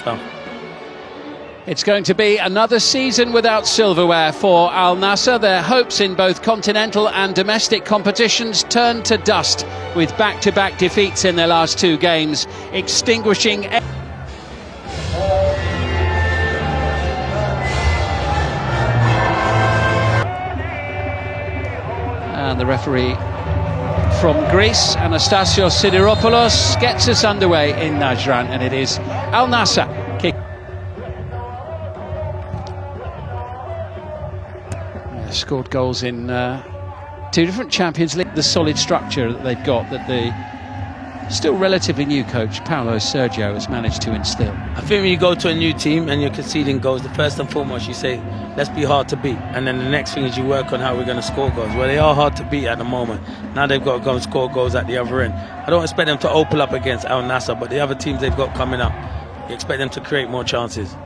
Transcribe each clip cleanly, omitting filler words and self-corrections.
stuff. It's going to be another season without silverware for Al-Nassr. Their hopes in both continental and domestic competitions turned to dust with back-to-back defeats in their last two games, extinguishing... And the referee from Greece, Anastasios Sidiropoulos, gets us underway in Najran, and it is Al-Nassr kick. Scored goals in two different Champions League. The solid structure that they've got, that the still relatively new coach Paulo Sergio has managed to instill. I think when you go to a new team and you're conceding goals, the first and foremost you say, let's be hard to beat, and then the next thing is you work on how we're going to score goals. Well, they are hard to beat at the moment. Now they've got to go and score goals at the other end. I don't expect them to open up against Al-Nassr, but the other teams they've got coming up, you expect them to create more chances.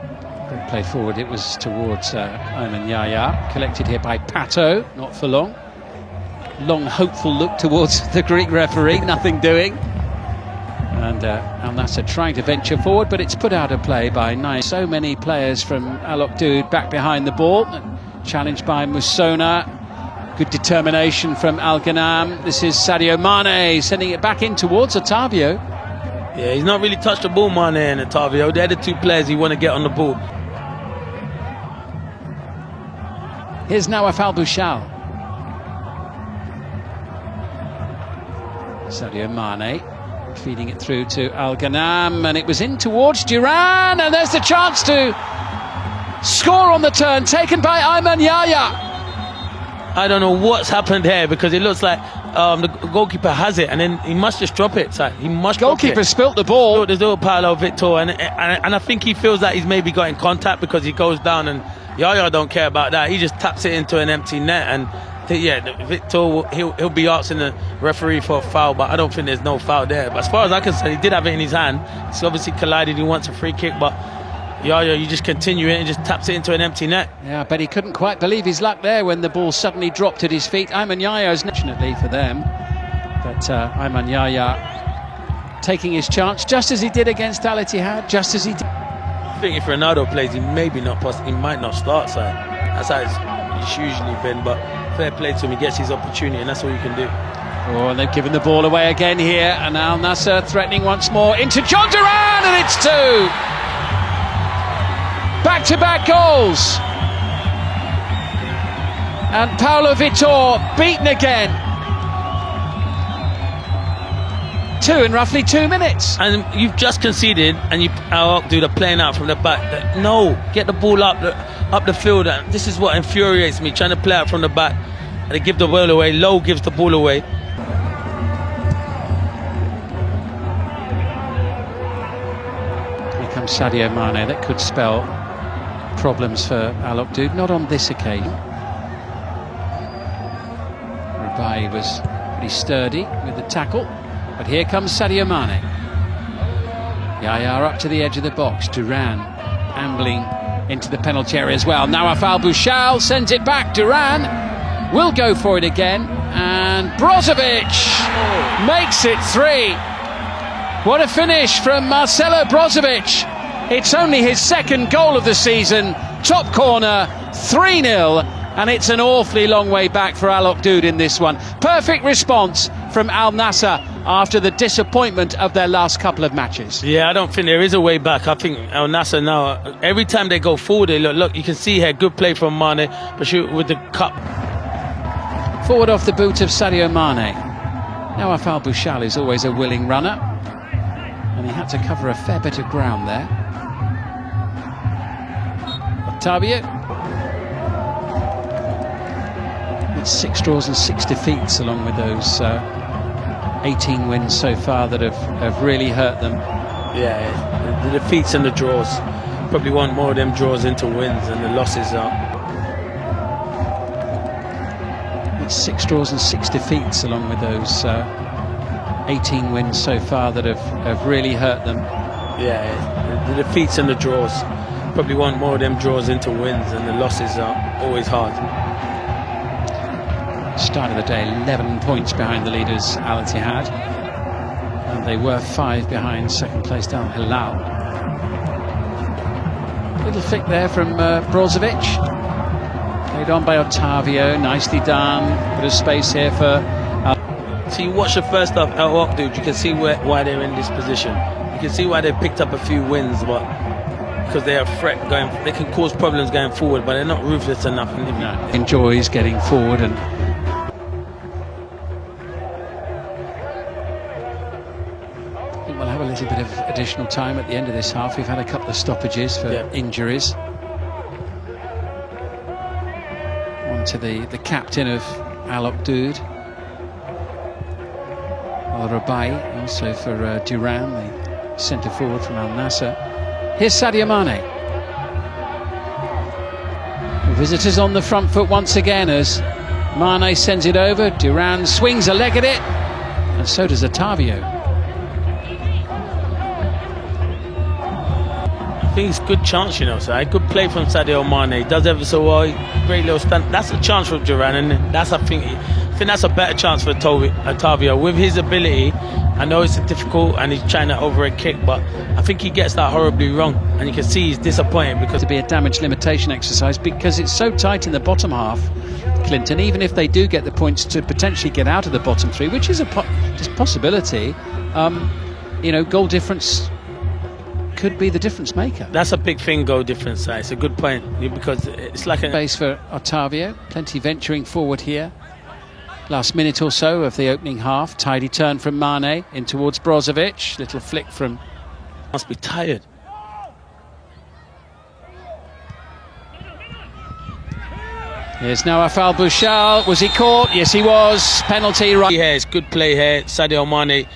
Good play forward, it was towards Ayman Yahya, collected here by Pato, not for long. Long hopeful look towards the Greek referee, nothing doing. And Al-Nassr trying to venture forward, but it's put out of play by nine. So many players from Al-Nassr back behind the ball, challenged by Musona. Good determination from Al-Ghanam. This is Sadio Mané sending it back in towards Otavio. Yeah, he's not really touched the ball, Mané and Otavio. They're the two players you want to get on the ball. Here's Nawaf Al-Bouchal. Sadio Mané feeding it through to Al-Ghanam, and it was in towards Duran, and there's the chance to score on the turn, taken by Ayman Yahya. I don't know what's happened here, because it looks like the goalkeeper has it, and then he must just drop it. So he must. Goalkeeper spilt the ball. There's little Paulo Victor, and I think he feels like he's maybe got in contact, because he goes down, and Yahya don't care about that. He just taps it into an empty net, and yeah, Victor he'll be asking the referee for a foul, but I don't think there's no foul there. But as far as I can say, he did have it in his hand. It's obviously collided. He wants a free kick, but Yahya, you just continue it and just taps it into an empty net. Yeah, but he couldn't quite believe his luck there when the ball suddenly dropped at his feet. Ayman Yahya is fortunately for them, but Ayman Yahya taking his chance, just as he did against Al-Ittihad, just as he did. I think if Ronaldo plays, he might not start. So that's how it's usually been. But fair play to him, he gets his opportunity, and that's all you can do. Oh, and they've given the ball away again here, and Al-Nassr threatening once more into John Duran, and it's two. Back-to-back goals, and Paulo Victor beaten again. Two in roughly 2 minutes. And you've just conceded, and do the playing out from the back. No, get the ball up the field. And this is what infuriates me, trying to play out from the back, and they give the ball away. Low gives the ball away. Here comes Sadio Mané. That could spell problems for Al-Nassr, not on this occasion. Rubai was pretty sturdy with the tackle, but here comes Sadio Mané. Yahya up to the edge of the box. Duran ambling into the penalty area as well. Nawaf Al-Bouchal sends it back. Duran will go for it again, and Brozovic makes it 3. What a finish from Marcelo Brozovic. It's only his second goal of the season. Top corner, 3-0, and it's an awfully long way back for Al-Nassr in this one. Perfect response from Al-Nassr after the disappointment of their last couple of matches. Yeah, I don't think there is a way back. I think Al-Nassr now, every time they go forward, they look, you can see here, good play from Mane, but shoot with the cup. Forward off the boot of Sadio Mane. Nawaf Al-Bouchal is always a willing runner, and he had to cover a fair bit of ground there. Otavio. It's 6 draws and 6 defeats, along with those 18 wins so far that have really hurt them. Yeah, the defeats and the draws. Probably want more of them draws into wins, and the losses are. It's 6 draws and 6 defeats, along with those 18 wins so far that have really hurt them. Yeah, the defeats and the draws. Probably want more of them draws into wins, and the losses are always hard. Start of the day, 11 points behind the leaders Al-Ittihad, and they were 5 behind second placed Al-Hilal. Little flick there from Brozovic. Played on by Ottavio, nicely done. Bit of space here for... So you watch the first half, Al-Nassr, dude, you can see why they're in this position. You can see why they picked up a few wins, but because they're a threat going, they can cause problems going forward, but they're not ruthless enough. Enjoys getting forward and... I think we'll have a little bit of additional time at the end of this half. We've had a couple of stoppages for injuries. On to the captain of Al-Nassr, Al-Rabai, also for Duran, the centre forward from Al-Nassr. Here's Sadio Mané. Visitors on the front foot once again as Mané sends it over. Duran swings a leg at it, and so does Ottavio. I think it's a good chance, you know, so a good play from Sadio Mané. He does ever so well. Great little stunt. That's a chance for Duran, and that's I think that's a better chance for Ottavio with his ability. I know it's difficult and he's trying to overhead kick, but I think he gets that horribly wrong, and you can see he's disappointed because to be a damage limitation exercise because it's so tight in the bottom half, Clinton. Even if they do get the points to potentially get out of the bottom three, which is a possibility, you know, goal difference could be the difference maker. That's a big thing, goal difference. It's a good point because it's like a space for Ottavio. Plenty venturing forward here. Last minute or so of the opening half. Tidy turn from Mané in towards Brozovic. Little flick from... Must be tired. Here's now Afal Bouchal. Was he caught? Yes, he was. Penalty. Right here. It's good play here. Sadio Mané,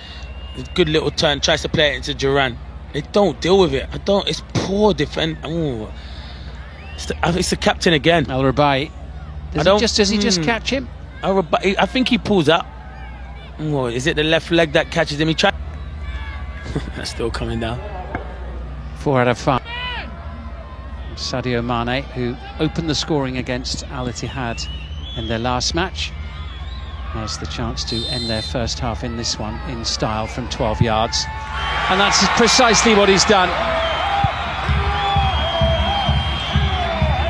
good little turn. Tries to play it into Duran. They don't deal with it. It's poor defense. It's the captain again. Al-Rabai. Does he just catch him? I think he pulls up. Oh, is it the left leg that catches him? He tried. That's still coming down. 4 out of 5. Sadio Mané, who opened the scoring against Al-Ittihad in their last match, has the chance to end their first half in this one in style from 12 yards. And that's precisely what he's done.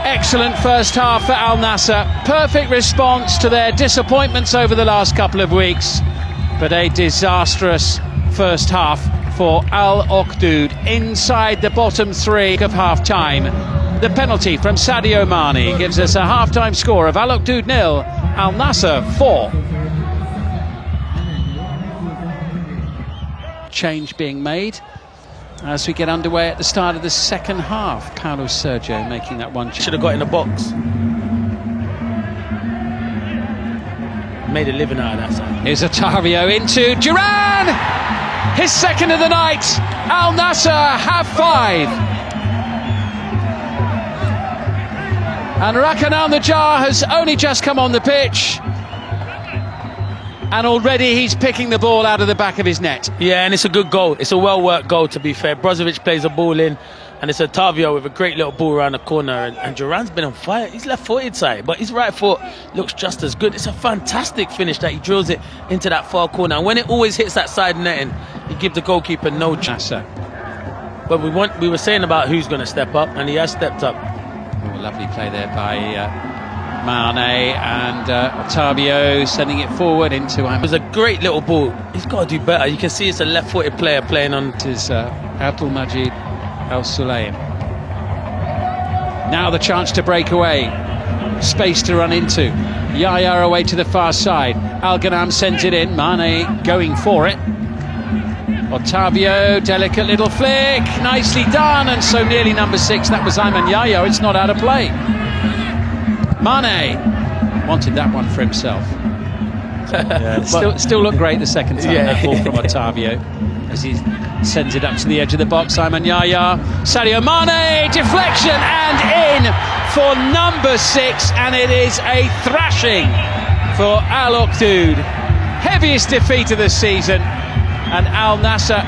Excellent first half for Al-Nassr. Perfect response to their disappointments over the last couple of weeks. But a disastrous first half for Al-Nassr inside the bottom three of half-time. The penalty from Sadio Mané gives us a half-time score of Al-Nassr 0, Al-Nassr 4. Change being made as we get underway at the start of the second half. Paulo Sergio making that one. Should have got in the box. Made a living out of that side. Here's Ottavio into Duran! His second of the night. Al-Nassr have 5. And Rakan Al-Najjar has only just come on the pitch. And already he's picking the ball out of the back of his net. Yeah, and it's a good goal. It's a well-worked goal, to be fair. Brozovic plays the ball in, and it's Ottavio with a great little ball around the corner. And Duran's been on fire. He's left-footed side, but his right foot looks just as good. It's a fantastic finish that he drills it into that far corner. And when it always hits that side netting, you give the goalkeeper no chance. But we were saying about who's going to step up, and he has stepped up. Oh, lovely play there by Mané and Ottavio sending it forward into him. It was a great little ball. He's got to do better. You can see it's a left-footed player playing on. It is Abdul Majid Al Sulaim. Now the chance to break away. Space to run into. Yaya away to the far side. Al Ghanam sends it in. Mané going for it. Ottavio, delicate little flick. Nicely done. And so nearly number 6. That was Ayman Yaya. It's not out of play. Mané wanted that one for himself. Still looked great the second time, that ball from Ottavio as he sends it up to the edge of the box. Ayman Yaya, Sadio Mané, deflection and in for number 6, and it is a thrashing for Al-Nassr. Heaviest defeat of the season, and Al-Nassr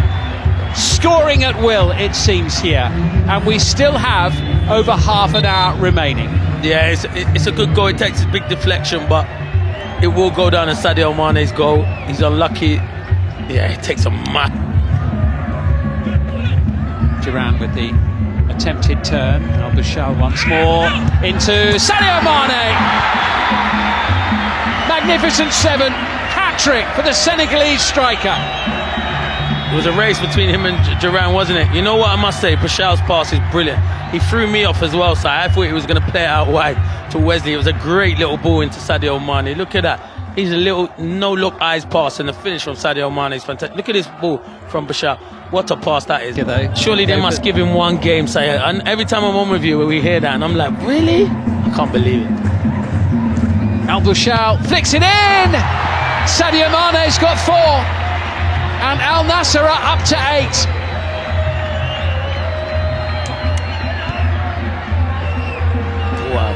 scoring at will, it seems, here, and we still have over half an hour remaining. Yeah, it's a good goal. It takes a big deflection, but it will go down as Sadio Mané's goal. He's unlucky. Yeah, it takes a mad. Duran with the attempted turn. Al-Bashal once more into Sadio Mané. Magnificent 7, hat-trick for the Senegalese striker. It was a race between him and Duran, wasn't it? You know what I must say, Bashal's pass is brilliant. He threw me off as well, so I thought he was going to play it out wide to Wesley. It was a great little ball into Sadio Mané. Look at that. He's a little no-look eyes pass, and the finish from Sadio Mané is fantastic. Look at this ball from Bashal. What a pass that is. Surely they must give him one game, Sayed. And every time I'm on with you, we hear that, and I'm like, really? I can't believe it. Al-Bashal flicks it in! Sadio Mané's got 4. And Al-Nassr are up to 8. Wow.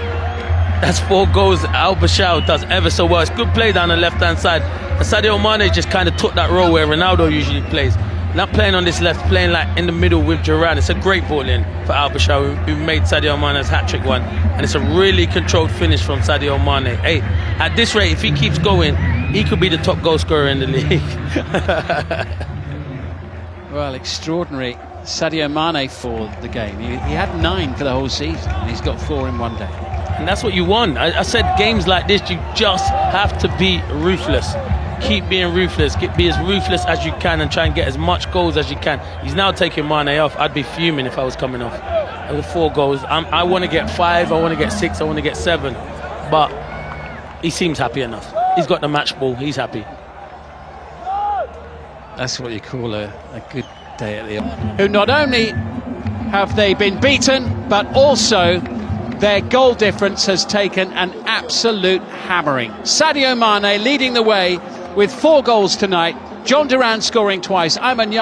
That's 4 goals Al-Bashal does ever so well. It's good play down the left-hand side. And Sadio Mané just kind of took that role where Ronaldo usually plays. Not playing on this left, playing like in the middle with Duran. It's a great ball in for Al-Bashal, who made Sadio Mané's hat-trick one. And it's a really controlled finish from Sadio Mané. Hey, at this rate, if he keeps going, he could be the top goal scorer in the league. Well, extraordinary Sadio Mané for the game. He had 9 for the whole season, and he's got 4 in one day. And that's what you want. I said games like this, you just have to be ruthless. Keep being ruthless. Be as ruthless as you can and try and get as much goals as you can. He's now taking Mané off. I'd be fuming if I was coming off. With 4 goals, I want to get 5, I want to get 6, I want to get 7. But he seems happy enough. He's got the match ball, he's happy. That's what you call a good day at the who not only have they been beaten, but also their goal difference has taken an absolute hammering. Sadio Mané leading the way with 4 goals tonight. John Duran scoring twice.